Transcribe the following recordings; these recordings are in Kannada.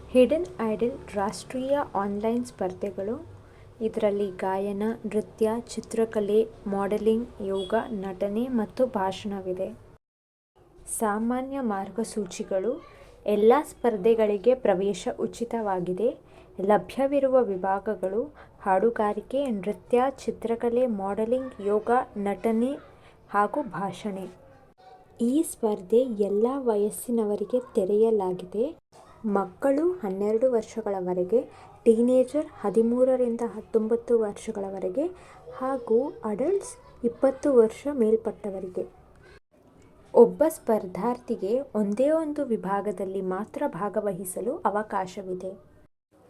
ಹಿಡನ್ ಐಡಲ್ ರಾಷ್ಟ್ರೀಯ ಆನ್ಲೈನ್ ಸ್ಪರ್ಧೆಗಳು. ಇದರಲ್ಲಿ ಗಾಯನ, ನೃತ್ಯ, ಚಿತ್ರಕಲೆ, ಮಾಡೆಲಿಂಗ್, ಯೋಗ, ನಟನೆ ಮತ್ತು ಭಾಷಣವಿದೆ. ಸಾಮಾನ್ಯ ಮಾರ್ಗಸೂಚಿಗಳು. ಎಲ್ಲ ಸ್ಪರ್ಧೆಗಳಿಗೆ ಪ್ರವೇಶ ಉಚಿತವಾಗಿದೆ. ಲಭ್ಯವಿರುವ ವಿಭಾಗಗಳು: ಹಾಡುಗಾರಿಕೆ, ನೃತ್ಯ, ಚಿತ್ರಕಲೆ, ಮಾಡೆಲಿಂಗ್, ಯೋಗ, ನಟನೆ ಹಾಗೂ ಭಾಷಣ. ಈ ಸ್ಪರ್ಧೆ ಎಲ್ಲ ವಯಸ್ಸಿನವರಿಗೆ ತೆರೆಯಲಾಗಿದೆ. ಮಕ್ಕಳು 12 ವರ್ಷಗಳವರೆಗೆ, ಟೀನೇಜರ್ 13 ರಿಂದ 19 ವರ್ಷಗಳವರೆಗೆ ಹಾಗೂ ಅಡಲ್ಟ್ಸ್ 20 ವರ್ಷ ಮೇಲ್ಪಟ್ಟವರಿಗೆ. ಒಬ್ಬ ಸ್ಪರ್ಧಾರ್ಥಿಗೆ ಒಂದೇ ಒಂದು ವಿಭಾಗದಲ್ಲಿ ಮಾತ್ರ ಭಾಗವಹಿಸಲು ಅವಕಾಶವಿದೆ.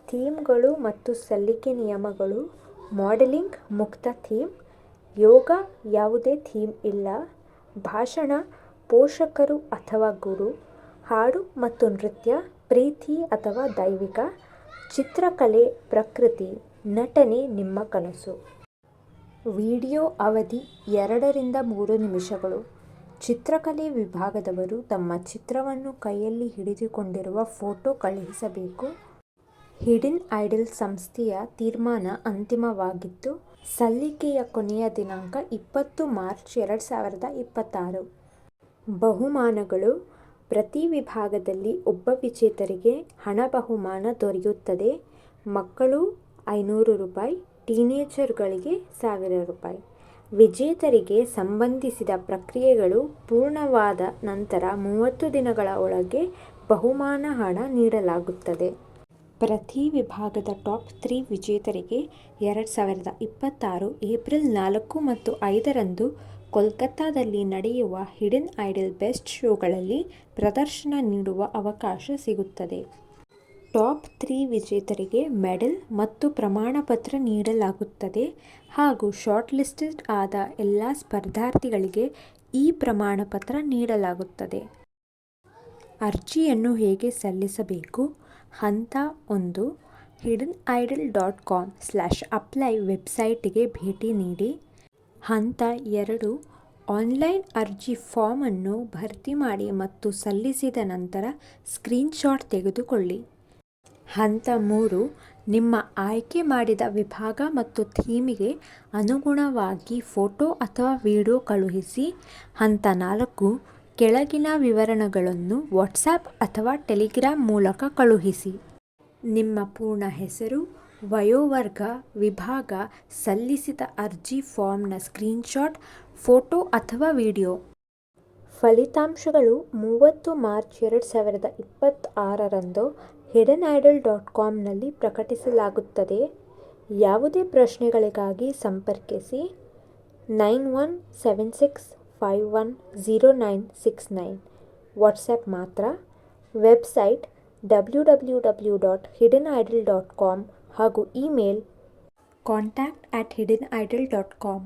ಥೀಮ್ಗಳು ಮತ್ತು ಸಲ್ಲಿಕೆ ನಿಯಮಗಳು. ಮಾಡೆಲಿಂಗ್ ಮುಕ್ತ ಥೀಮ್, ಯೋಗ ಯಾವುದೇ ಥೀಮ್ ಇಲ್ಲ, ಭಾಷಣ ಪೋಷಕರು ಅಥವಾ ಗುರು, ಹಾಡು ಮತ್ತು ನೃತ್ಯ ಪ್ರೀತಿ ಅಥವಾ ದೈವಿಕ, ಚಿತ್ರಕಲೆ ಪ್ರಕೃತಿ, ನಟನೆ ನಿಮ್ಮ ಕನಸು. ವಿಡಿಯೋ ಅವಧಿ 2 ರಿಂದ 3 ನಿಮಿಷಗಳು. ಚಿತ್ರಕಲೆ ವಿಭಾಗದವರು ತಮ್ಮ ಚಿತ್ರವನ್ನು ಕೈಯಲ್ಲಿ ಹಿಡಿದುಕೊಂಡಿರುವ ಫೋಟೋ ಕಳುಹಿಸಬೇಕು. ಹಿಡನ್ ಐಡಲ್ ಸಂಸ್ಥೆಯ ತೀರ್ಮಾನ ಅಂತಿಮವಾಗಿದ್ದು, ಸಲ್ಲಿಕೆಯ ಕೊನೆಯ ದಿನಾಂಕ 20 ಮಾರ್ಚ್ 2026. ಬಹುಮಾನಗಳು. ಪ್ರತಿ ವಿಭಾಗದಲ್ಲಿ ಒಬ್ಬ ವಿಜೇತರಿಗೆ ಹಣ ಬಹುಮಾನ ದೊರೆಯುತ್ತದೆ. ಮಕ್ಕಳು ₹500, ಟೀನೇಜರ್ಗಳಿಗೆ ₹1000. ವಿಜೇತರಿಗೆ ಸಂಬಂಧಿಸಿದ ಪ್ರಕ್ರಿಯೆಗಳು ಪೂರ್ಣವಾದ ನಂತರ 30 ದಿನಗಳ ಒಳಗೆ ಬಹುಮಾನ ಹಣ ನೀಡಲಾಗುತ್ತದೆ. ಪ್ರತಿ ವಿಭಾಗದ ಟಾಪ್ 3 ವಿಜೇತರಿಗೆ 2026 ಏಪ್ರಿಲ್ 4 ಮತ್ತು 5 ರಂದು ಕೋಲ್ಕತ್ತಾದಲ್ಲಿ ನಡೆಯುವ ಹಿಡನ್ ಐಡಲ್ ಬೆಸ್ಟ್ ಶೋಗಳಲ್ಲಿ ಪ್ರದರ್ಶನ ನೀಡುವ ಅವಕಾಶ ಸಿಗುತ್ತದೆ. ಟಾಪ್ 3 ವಿಜೇತರಿಗೆ ಮೆಡಲ್ ಮತ್ತು ಪ್ರಮಾಣಪತ್ರ ನೀಡಲಾಗುತ್ತದೆ ಹಾಗೂ ಶಾರ್ಟ್ಲಿಸ್ಟೆಡ್ ಆದ ಎಲ್ಲ ಸ್ಪರ್ಧಾರ್ಥಿಗಳಿಗೆ ಈ ಪ್ರಮಾಣಪತ್ರ ನೀಡಲಾಗುತ್ತದೆ. ಅರ್ಜಿಯನ್ನು ಸಲ್ಲಿಸಬೇಕು. ಹಂತ 1. hidenidol.com/apply ವೆಬ್ಸೈಟ್ಗೆ ಭೇಟಿ ನೀಡಿ. ಹಂತ 2. ಆನ್ಲೈನ್ ಅರ್ಜಿ ಫಾರ್ಮ್ ಅನ್ನು ಭರ್ತಿ ಮಾಡಿ ಮತ್ತು ಸಲ್ಲಿಸಿದ ನಂತರ ಸ್ಕ್ರೀನ್ಶಾಟ್ ತೆಗೆದುಕೊಳ್ಳಿ. ಹಂತ 3. ನಿಮ್ಮ ಆಯ್ಕೆ ಮಾಡಿದ ವಿಭಾಗ ಮತ್ತು ಥೀಮಿಗೆ ಅನುಗುಣವಾಗಿ ಫೋಟೋ ಅಥವಾ ವಿಡಿಯೋ ಕಳುಹಿಸಿ. ಹಂತ 4. ಕೆಳಗಿನ ವಿವರಗಳನ್ನು ವಾಟ್ಸಾಪ್ ಅಥವಾ ಟೆಲಿಗ್ರಾಮ್ ಮೂಲಕ ಕಳುಹಿಸಿ. ನಿಮ್ಮ ಪೂರ್ಣ ಹೆಸರು, ವಯೋವರ್ಗ, ವಿಭಾಗ, ಸಲ್ಲಿಸಿದ ಅರ್ಜಿ ಫಾರ್ಮ್ನ ಸ್ಕ್ರೀನ್ಶಾಟ್, ಫೋಟೋ ಅಥವಾ ವಿಡಿಯೋ. ಫಲಿತಾಂಶಗಳು 30 ಮಾರ್ಚ್ 2026 ರಂದು hidenidol.comನಲ್ಲಿ ಪ್ರಕಟಿಸಲಾಗುತ್ತದೆ. ಯಾವುದೇ ಪ್ರಶ್ನೆಗಳಿಗಾಗಿ ಸಂಪರ್ಕಿಸಿ 9176510969. ವಾಟ್ಸಾಪ್ ಮಾತ್ರ. ವೆಬ್ಸೈಟ್ www.hidenidol.com ಹಾಗೂ ಇಮೇಲ್ contact@hidenidol.com.